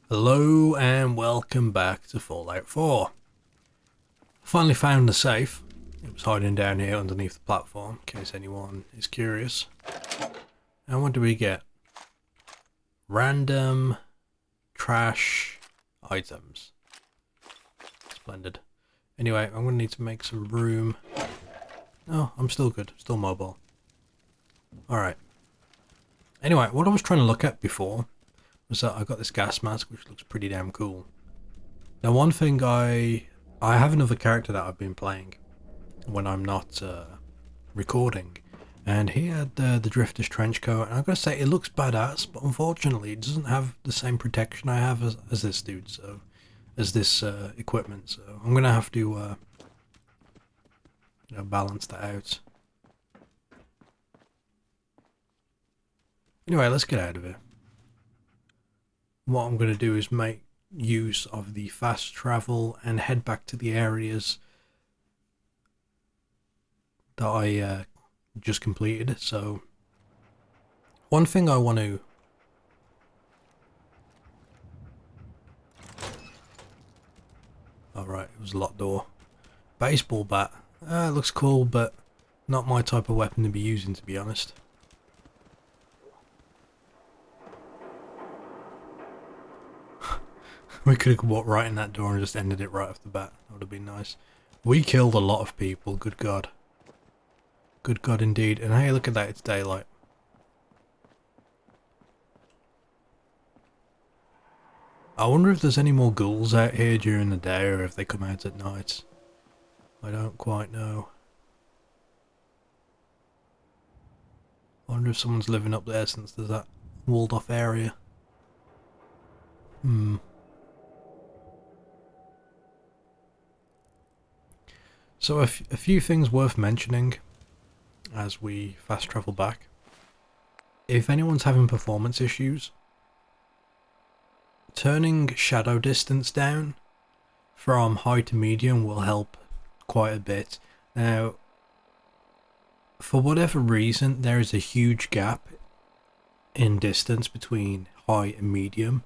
Hello and welcome back to Fallout 4. Finally found the safe. It was hiding down here underneath the platform, in case anyone is curious. And what do we get? Random trash items. Splendid. Anyway, I'm going to need to make some room. Oh, I'm still good. Still mobile. Alright. Anyway, what I was trying to look at before was that I got this gas mask, which looks pretty damn cool. Now, one thing I have another character that I've been playing when I'm not recording, and he had the Drifter's trench coat, and I've got to say it looks badass, but unfortunately it doesn't have the same protection I have as this dude, so as this equipment. So I'm gonna have to balance that out. Anyway, let's get out of here. What I'm going to do is make use of the fast travel and head back to the areas that I just completed. So one thing I want to alright, it was a locked door. Baseball bat. It looks cool, but not my type of weapon to be using, to be honest. We could have walked right in that door and just ended it right off the bat. That would have been nice. We killed a lot of people, good God. Good God indeed. And hey, look at that, it's daylight. I wonder if there's any more ghouls out here during the day or if they come out at night. I don't quite know. I wonder if someone's living up there since there's that walled off area. So a few things worth mentioning as we fast travel back. If anyone's having performance issues, turning shadow distance down from high to medium will help quite a bit. Now, for whatever reason, there is a huge gap in distance between high and medium,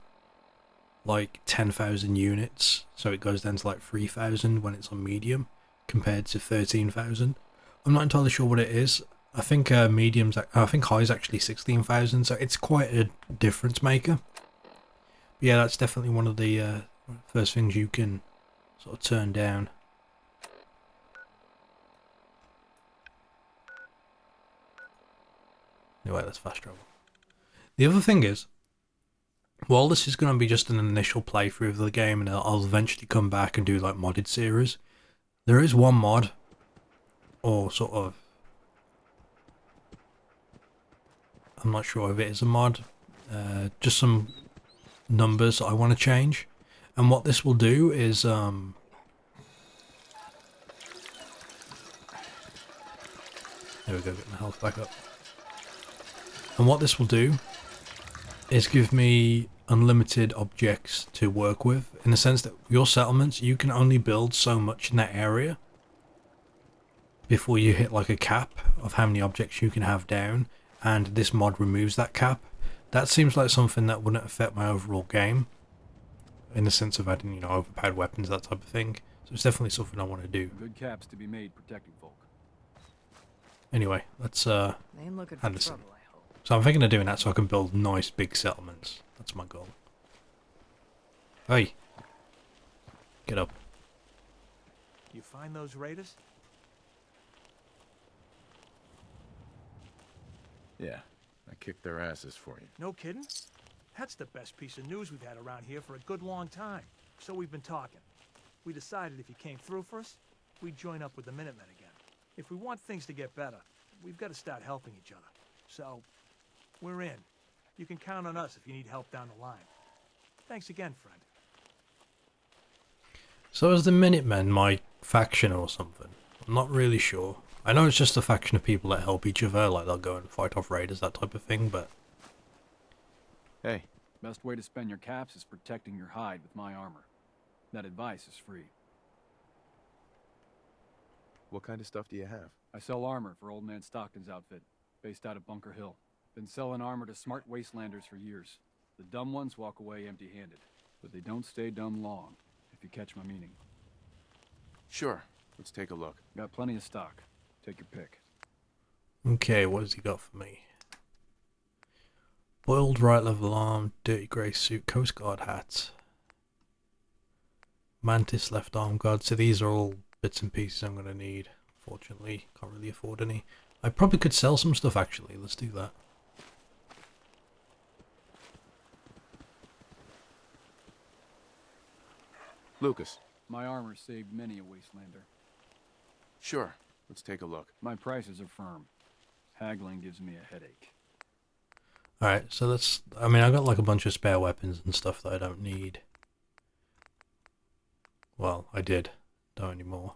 like 10,000 units, so it goes down to like 3,000 when it's on medium compared to 13,000. I'm not entirely sure what it is. I think I think high is actually 16,000, so it's quite a difference maker. But yeah, that's definitely one of the first things you can sort of turn down. Anyway, let's fast travel. The other thing is, while this is going to be just an initial playthrough of the game and I'll eventually come back and do like modded series, there is one mod, or sort of, I'm not sure if it is a mod, just some numbers I want to change. And what this will do is, there we go, get my health back up. And what this will do is give me unlimited objects to work with, in the sense that your settlements, you can only build so much in that area before you hit like a cap of how many objects you can have down, and this mod removes that cap. That seems like something that wouldn't affect my overall game, in the sense of adding, you know, overpowered weapons, that type of thing. So it's definitely something I want to do. Good caps to be made protecting folk. Anyway, let's hand this in. Trouble, I hope. So I'm thinking of doing that so I can build nice big settlements. That's my goal. Hey, get up. You find those raiders? Yeah, I kicked their asses for you. No kidding? That's the best piece of news we've had around here for a good long time. So we've been talking. We decided if you came through for us, we'd join up with the Minutemen again. If we want things to get better, we've got to start helping each other. So, we're in. You can count on us if you need help down the line. Thanks again, friend. So is the Minutemen my faction or something? I'm not really sure. I know it's just a faction of people that help each other, like they'll go and fight off raiders, that type of thing, but... Hey. Best way to spend your caps is protecting your hide with my armor. That advice is free. What kind of stuff do you have? I sell armor for Old Man Stockton's outfit, based out of Bunker Hill. Been selling armor to smart wastelanders for years. The dumb ones walk away empty-handed, but they don't stay dumb long, if you catch my meaning. Sure. Let's take a look. Got plenty of stock. Take your pick. Okay, what has he got for me? Boiled right level arm, dirty grey suit, Coast Guard hat. Mantis left arm guard. So these are all bits and pieces I'm going to need. Fortunately, can't really afford any. I probably could sell some stuff actually. Let's do that. Lucas. My armor saved many a wastelander. Sure. Let's take a look. My prices are firm. Haggling gives me a headache. Alright, so let's... I mean, I got like a bunch of spare weapons and stuff that I don't need. Well, I did. Don't anymore.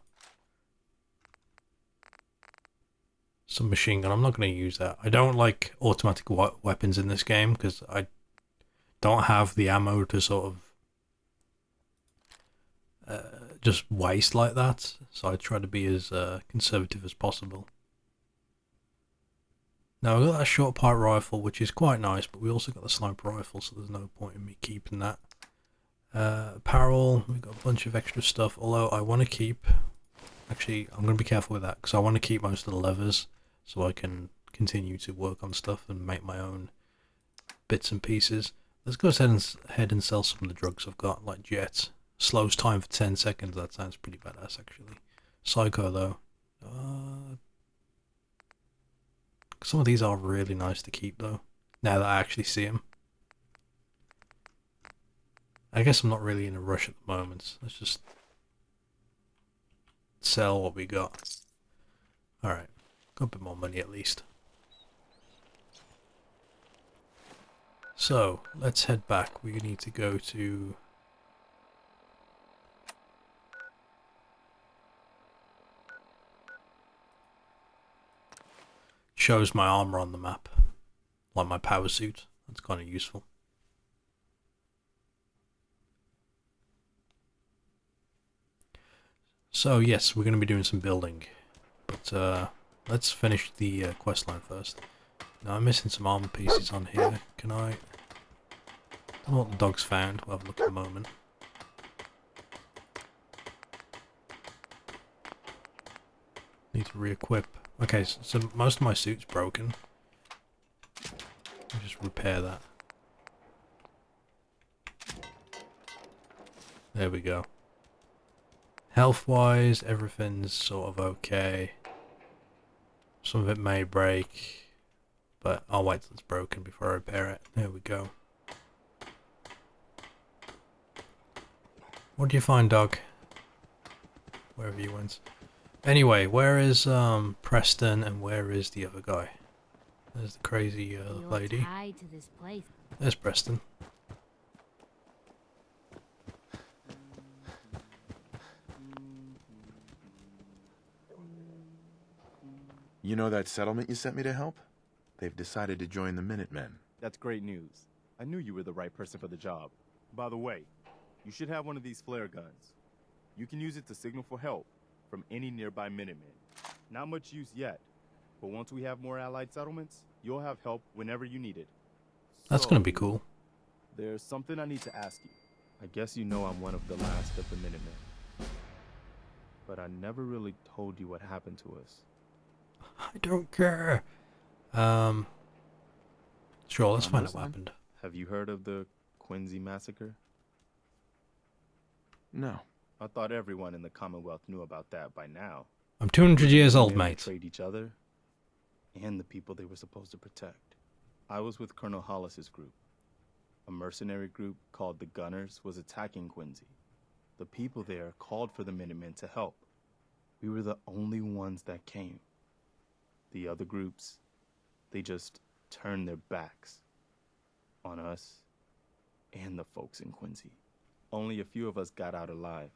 Some machine gun. I'm not going to use that. I don't like automatic weapons in this game because I don't have the ammo to sort of just waste like that. So I try to be as conservative as possible. Now I've got that short pipe rifle, which is quite nice, but we also got the sniper rifle, so there's no point in me keeping that. Apparel, we've got a bunch of extra stuff, although I want to keep... Actually, I'm going to be careful with that, because I want to keep most of the levers, so I can continue to work on stuff and make my own bits and pieces. Let's go ahead and sell some of the drugs I've got, like Jet. Slows time for 10 seconds, that sounds pretty badass, actually. Psycho, though. Some of these are really nice to keep, though, now that I actually see them. I guess I'm not really in a rush at the moment. Let's just sell what we got. Alright, got a bit more money at least. So, let's head back. We need to go to... Shows my armor on the map, like my power suit. That's kind of useful. So yes, we're going to be doing some building, but let's finish the quest line first. Now I'm missing some armor pieces on here. Can I? I don't know what the dog's found. We'll have a look in a moment. Need to re-equip. Okay, so most of my suit's broken. I'll just repair that. There we go. Health-wise, everything's sort of okay. Some of it may break, but I'll wait till it's broken before I repair it. There we go. What do you find, dog? Wherever you went. Anyway, where is Preston and where is the other guy? There's the crazy lady. Tied to this place. There's Preston. You know that settlement you sent me to help? They've decided to join the Minutemen. That's great news. I knew you were the right person for the job. By the way, you should have one of these flare guns. You can use it to signal for help from any nearby Minutemen. Not much use yet, but once we have more allied settlements, you'll have help whenever you need it. That's gonna be cool. There's something I need to ask you. I guess you know I'm one of the last of the Minutemen. But I never really told you what happened to us. I don't care. Sure, let's find out what happened. Have you heard of the Quincy massacre? No. I thought everyone in the Commonwealth knew about that by now. I'm 200 years old, They mate. betrayed each other and the people they were supposed to protect. I was with Colonel Hollis's group. A mercenary group called the Gunners was attacking Quincy. The people there called for the Minutemen to help. We were the only ones that came. The other groups, they just turned their backs on us and the folks in Quincy. Only a few of us got out alive.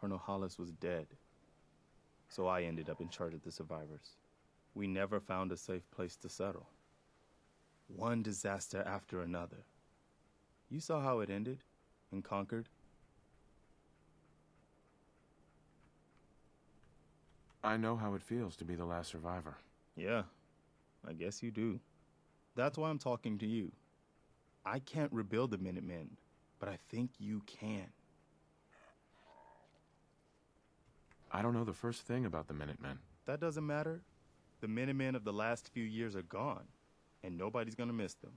Colonel Hollis was dead, so I ended up in charge of the survivors. We never found a safe place to settle. One disaster after another. You saw how it ended in Concord? I know how it feels to be the last survivor. Yeah, I guess you do. That's why I'm talking to you. I can't rebuild the Minutemen, but I think you can. I don't know the first thing about the Minutemen. That doesn't matter. The Minutemen of the last few years are gone, and nobody's gonna miss them.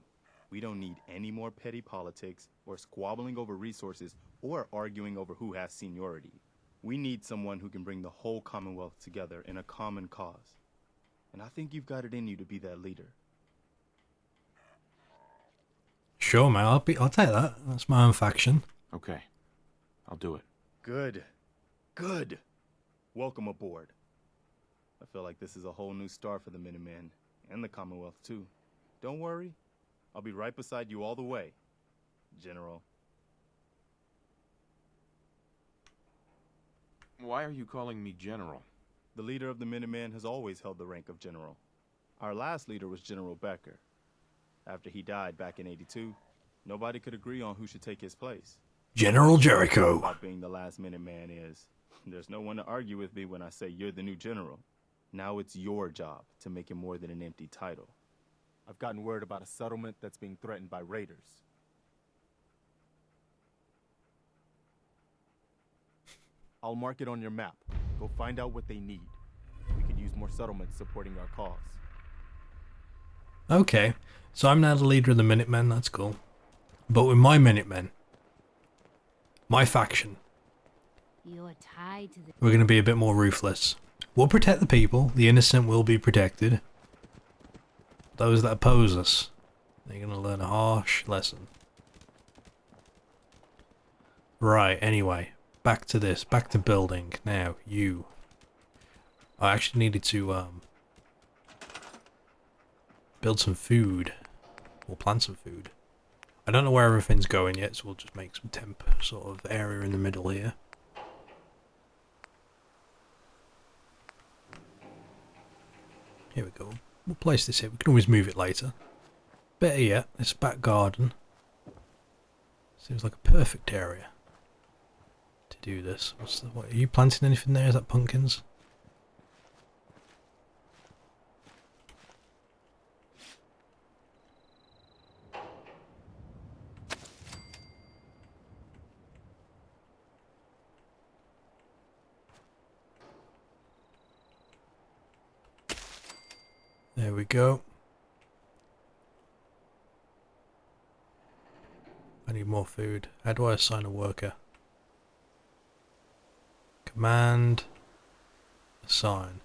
We don't need any more petty politics, or squabbling over resources, or arguing over who has seniority. We need someone who can bring the whole Commonwealth together in a common cause. And I think you've got it in you to be that leader. Sure, man. I'll take that. That's my own faction. Okay, I'll do it. Good. Good. Welcome aboard. I feel like this is a whole new start for the Minutemen, and the Commonwealth too. Don't worry. I'll be right beside you all the way, General. Why are you calling me General? The leader of the Minutemen has always held the rank of General. Our last leader was General Becker. After he died back in '82, nobody could agree on who should take his place. General Jericho. About being the last Minuteman is, there's no one to argue with me when I say you're the new general. Now it's your job to make it more than an empty title. I've gotten word about a settlement that's being threatened by raiders. I'll mark it on your map. Go find out what they need. We could use more settlements supporting our cause. Okay, so I'm now the leader of the Minutemen. That's cool. But with my Minutemen, my faction, You're tied to the we're going to be a bit more ruthless. We'll protect the people. The innocent will be protected. Those that oppose us, they're going to learn a harsh lesson. Right, anyway. Back to this. Back to building. Now, you. I actually needed to build some food. Or plant some food. I don't know where everything's going yet, so we'll just make some temp sort of area in the middle here. Here we go. We'll place this here. We can always move it later. Better yet, this back garden seems like a perfect area to do this. What, are you planting anything there? Is that pumpkins? There we go. I need more food. How do I assign a worker? Command. Assign.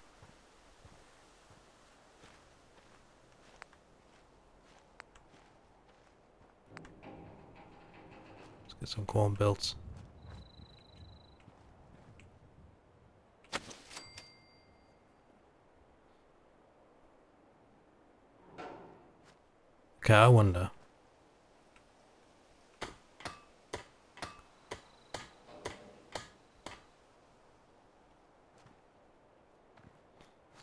Let's get some corn built. Okay, I wonder.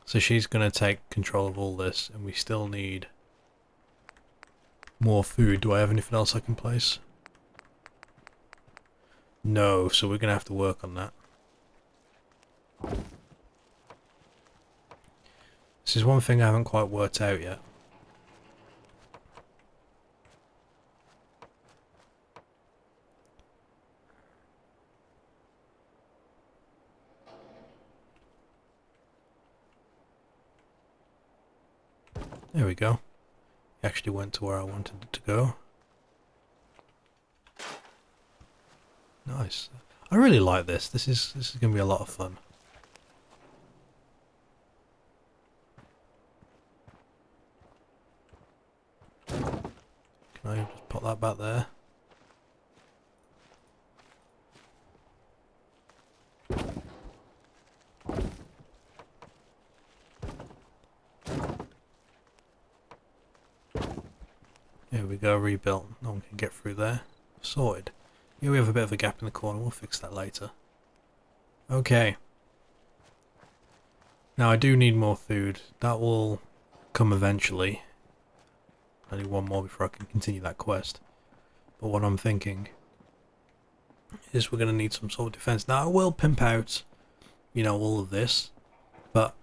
So she's going to take control of all this, and we still need more food. Do I have anything else I can place? No, so we're going to have to work on that. This is one thing I haven't quite worked out yet. There we go. It actually went to where I wanted it to go. Nice. I really like this. This is going to be a lot of fun. Can I just put that back there? There we go, rebuilt. No one can get through there. Sorted. Here we have a bit of a gap in the corner, we'll fix that later. Okay. Now I do need more food. That will come eventually. I need one more before I can continue that quest. But what I'm thinking is we're going to need some sort of defense. Now I will pimp out, you know, all of this. But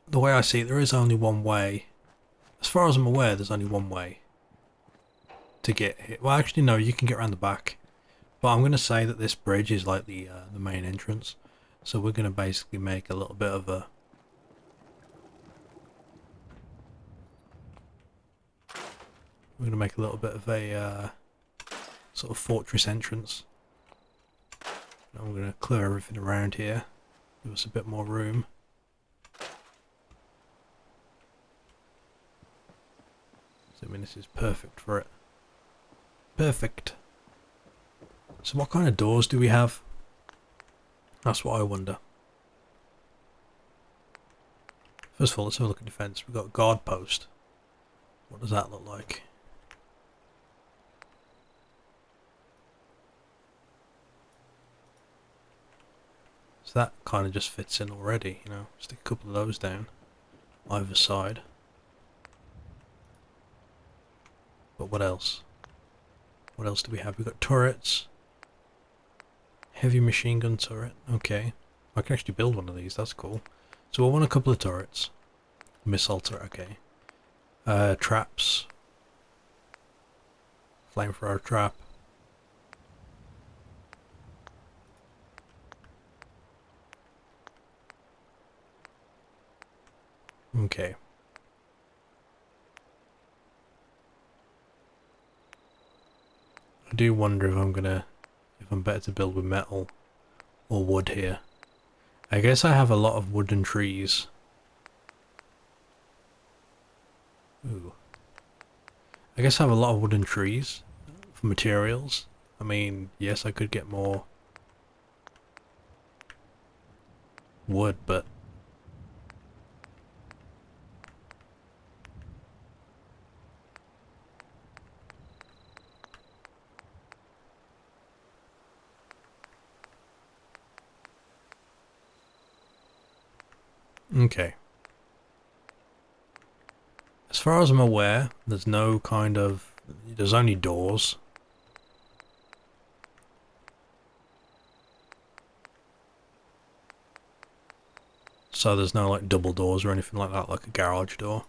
the way I see it, there is only one way As far as I'm aware, there's only one way to get here. Well, actually, no, you can get around the back. But I'm going to say that this bridge is like the main entrance. So we're going to basically make a little bit of a... We're going to make a little bit of a sort of fortress entrance. And I'm going to clear everything around here. Give us a bit more room. So, I mean, this is perfect for it. Perfect. So what kind of doors do we have? That's what I wonder. First of all, let's have a look at defense. We've got guard post. What does that look like? So that kind of just fits in already, you know. Stick a couple of those down either side. But what else? What else do we have? We've got turrets. Heavy machine gun turret. Okay. I can actually build one of these. That's cool. So I want a couple of turrets. Missile turret. Okay. Traps. Flamethrower trap. Okay. I do wonder if I'm better to build with metal or wood here. I guess I have a lot of wooden trees. Ooh. I guess I have a lot of wooden trees for materials. I mean, yes, I could get more wood, but okay. As far as I'm aware, there's no kind of... There's only doors. So there's no like double doors or anything like that, like a garage door.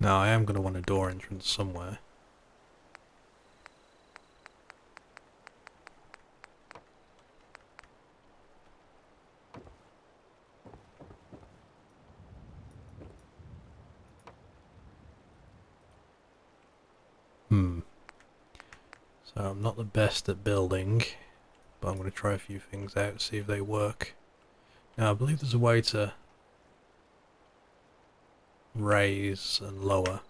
Now I am going to want a door entrance somewhere. So I'm not the best at building, but I'm going to try a few things out, see if they work. Now I believe there's a way to raise and lower.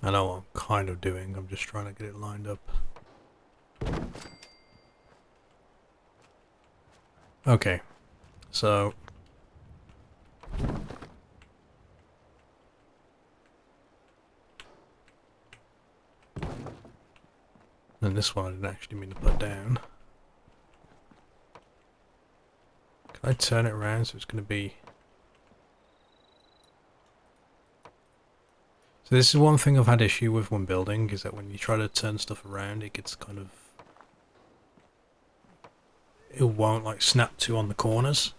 I know what I'm kind of doing, I'm just trying to get it lined up. Okay, so and this one I didn't actually mean to put down. Can I turn it around so it's going to be... So this is one thing I've had issue with when building, is that when you try to turn stuff around, it gets kind of... It won't like snap to on the corners.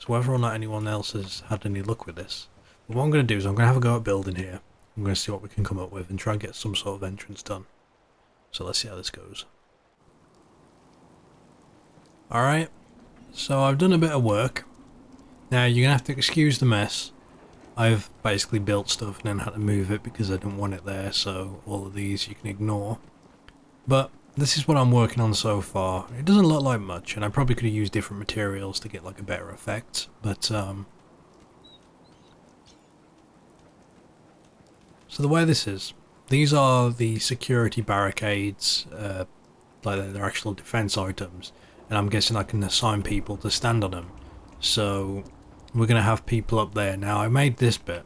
So whether or not anyone else has had any luck with this. But what I'm going to do is I'm going to have a go at building here. I'm going to see what we can come up with and try and get some sort of entrance done. So let's see how this goes. Alright, so I've done a bit of work. Now you're going to have to excuse the mess. I've basically built stuff and then had to move it because I didn't want it there, so all of these you can ignore. But this is what I'm working on so far. It doesn't look like much, and I probably could have used different materials to get like a better effect, but so the way this is, these are the security barricades, like they're actual defense items, and I'm guessing I can assign people to stand on them. So we're going to have people up there. Now I made this bit,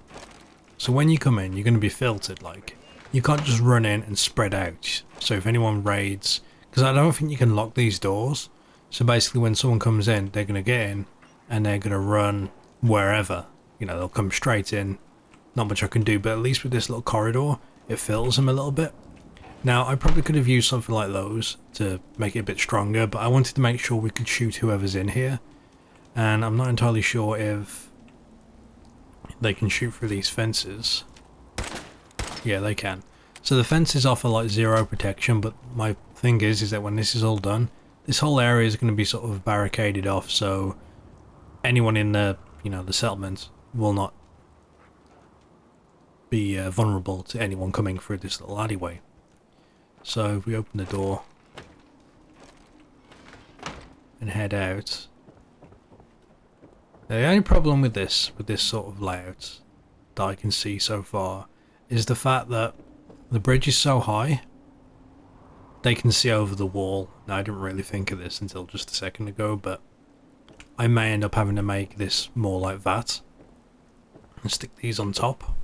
so when you come in you're going to be filtered, like you can't just run in and spread out. So if anyone raids, because I don't think you can lock these doors, so basically when someone comes in they're going to get in and they're going to run wherever, you know, they'll come straight in. Not much I can do, but at least with this little corridor it fills them a little bit. Now I probably could have used something like those to make it a bit stronger, but I wanted to make sure we could shoot whoever's in here, and I'm not entirely sure if they can shoot through these fences. Yeah, they can. So the fences offer like 0 protection, but my thing is that when this is all done, this whole area is going to be sort of barricaded off, so anyone in the, you know, the settlement will not be vulnerable to anyone coming through this little alleyway. So if we open the door and head out. Now the only problem with this sort of layout that I can see so far is the fact that the bridge is so high they can see over the wall. Now I didn't really think of this until just a second ago, but I may end up having to make this more like that and stick these on top.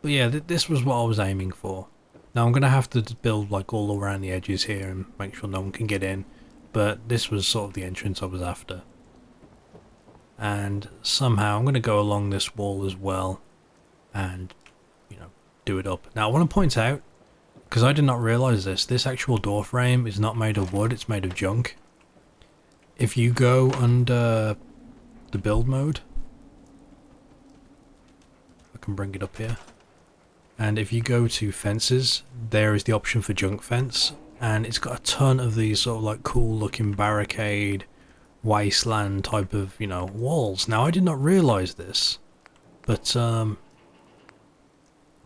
But yeah, this was what I was aiming for. Now I'm going to have to build like all around the edges here and make sure no one can get in, but this was sort of the entrance I was after. And somehow I'm going to go along this wall as well and, you know, do it up. Now I want to point out, because I did not realize this actual door frame is not made of wood, it's made of junk. If you go under the build mode, I can bring it up here. And if you go to fences, there is the option for junk fence, and it's got a ton of these sort of like cool looking barricade, wasteland type of, you know, walls. Now I did not realize this, but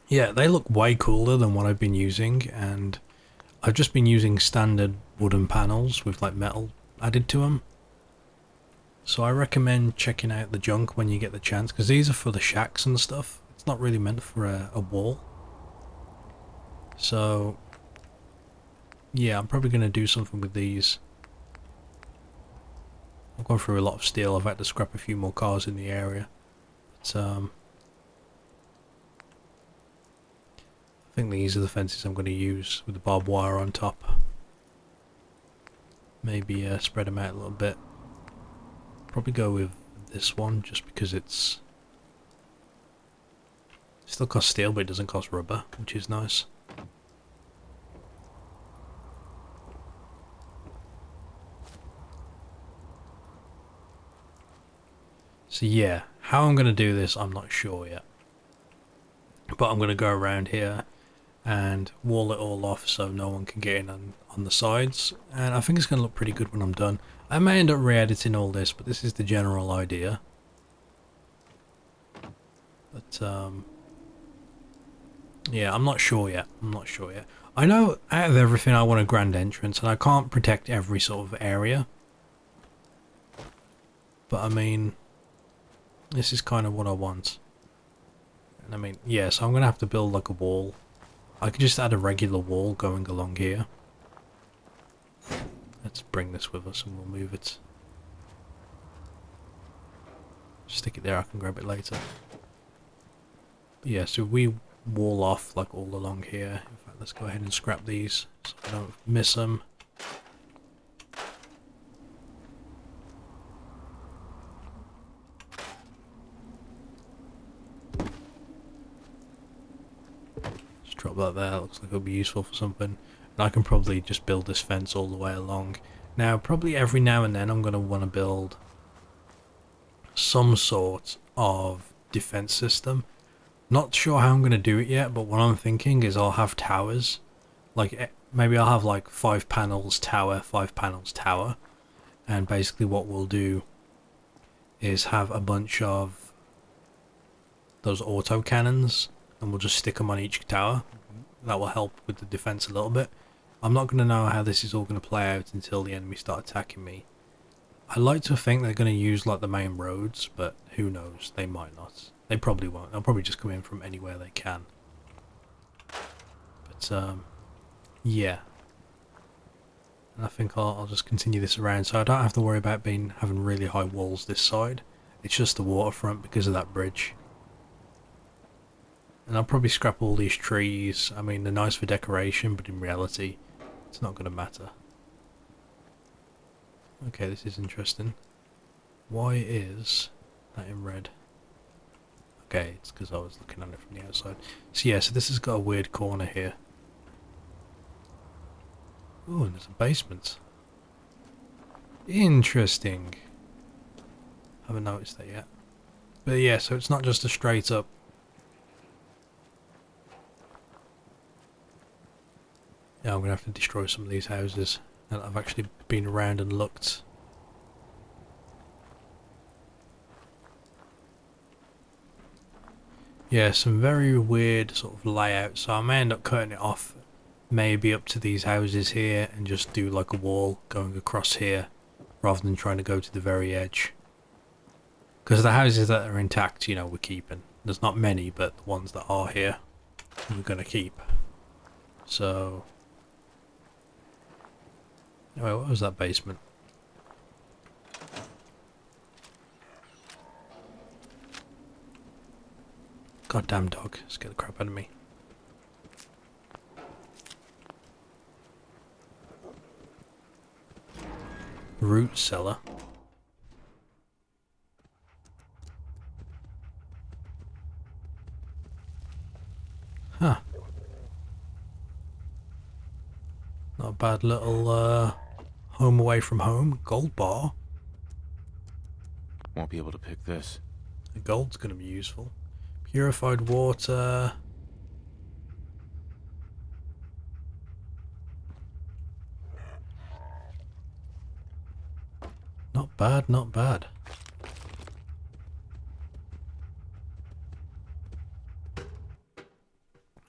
yeah, they look way cooler than what I've been using, and I've just been using standard wooden panels with like metal added to them. So I recommend checking out the junk when you get the chance, because these are for the shacks and stuff. It's not really meant for a wall. So yeah, I'm probably going to do something with these. I've gone through a lot of steel. I've had to scrap a few more cars in the area. But I think these are the fences I'm going to use with the barbed wire on top. Maybe spread them out a little bit. Probably go with this one just because it still costs steel, but it doesn't cost rubber, which is nice. So yeah, how I'm going to do this I'm not sure yet, but I'm going to go around here and wall it all off so no one can get in on the sides, and I think it's going to look pretty good when I'm done. I may end up re-editing all this, but this is the general idea. But yeah, I'm not sure yet. I know out of everything I want a grand entrance, and I can't protect every sort of area, but I mean, this is kind of what I want. And I mean, yeah, so I'm going to have to build like a wall. I could just add a regular wall going along here. Let's bring this with us and we'll move it. Stick it there, I can grab it later. But yeah, so we wall off like all along here. In fact, let's go ahead and scrap these so I don't miss them. Drop that there, looks like it'll be useful for something. And I can probably just build this fence all the way along. Now, probably every now and then I'm going to want to build some sort of defense system. Not sure how I'm going to do it yet, but what I'm thinking is I'll have towers. Like, maybe I'll have like 5 panels tower, 5 panels tower. And basically what we'll do is have a bunch of those auto cannons, and we'll just stick them on each tower. That will help with the defense a little bit. I'm not going to know how this is all going to play out until the enemy start attacking me. I like to think they're going to use like the main roads, but who knows, they might not. They probably won't. They'll probably just come in from anywhere they can. But yeah, and I think I'll just continue this around, so I don't have to worry about having really high walls this side. It's just the waterfront because of that bridge. And I'll probably scrap all these trees. I mean, they're nice for decoration, but in reality, it's not going to matter. Okay, this is interesting. Why is that in red? Okay, it's because I was looking at it from the outside. So yeah, so this has got a weird corner here. Oh, and there's a basement. Interesting. Haven't noticed that yet. But yeah, so it's not just a straight up. Yeah, I'm going to have to destroy some of these houses. And I've actually been around and looked. Yeah, some very weird sort of layout. So I may end up cutting it off maybe up to these houses here and just do like a wall going across here rather than trying to go to the very edge. Because the houses that are intact, you know, we're keeping. There's not many, but the ones that are here, we're going to keep. So... Anyway, what was that basement? Goddamn dog, scare the crap out of me. Root cellar. Huh. Not a bad little home away from home. Gold bar. Won't be able to pick this. The gold's going to be useful. Purified water. Not bad, not bad.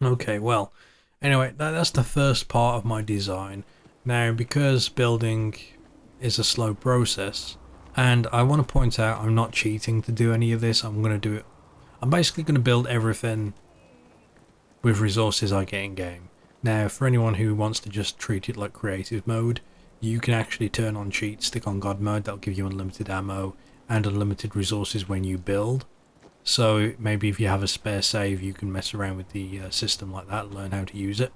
Okay, well, anyway, that's the first part of my design. Now, because building is a slow process, and I want to point out I'm not cheating to do any of this. I'm going to do it. I'm basically going to build everything with resources I get in game. Now, for anyone who wants to just treat it like creative mode, you can actually turn on cheat, stick on God mode. That'll give you unlimited ammo and unlimited resources when you build. So maybe if you have a spare save, you can mess around with the system like that, learn how to use it.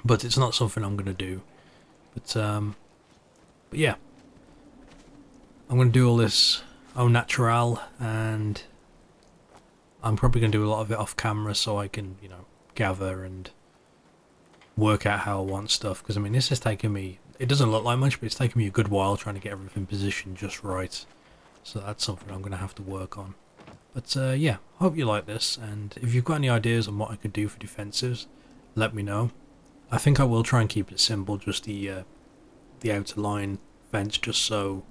But it's not something I'm going to do. But yeah, I'm going to do all this au natural, and I'm probably going to do a lot of it off camera so I can, you know, gather and work out how I want stuff. Because I mean, this has taken me, it doesn't look like much, but it's taken me a good while trying to get everything positioned just right. So that's something I'm going to have to work on. But yeah, hope you like this, and if you've got any ideas on what I could do for defensives, let me know. I think I will try and keep it simple, just the outer line fence, just so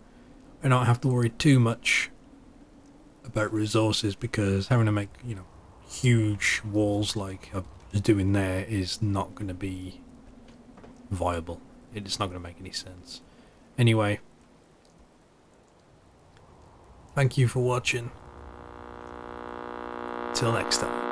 I don't have to worry too much about resources, because having to make, you know, huge walls like I was doing there is not going to be viable. It's not going to make any sense. Anyway, thank you for watching. Till next time.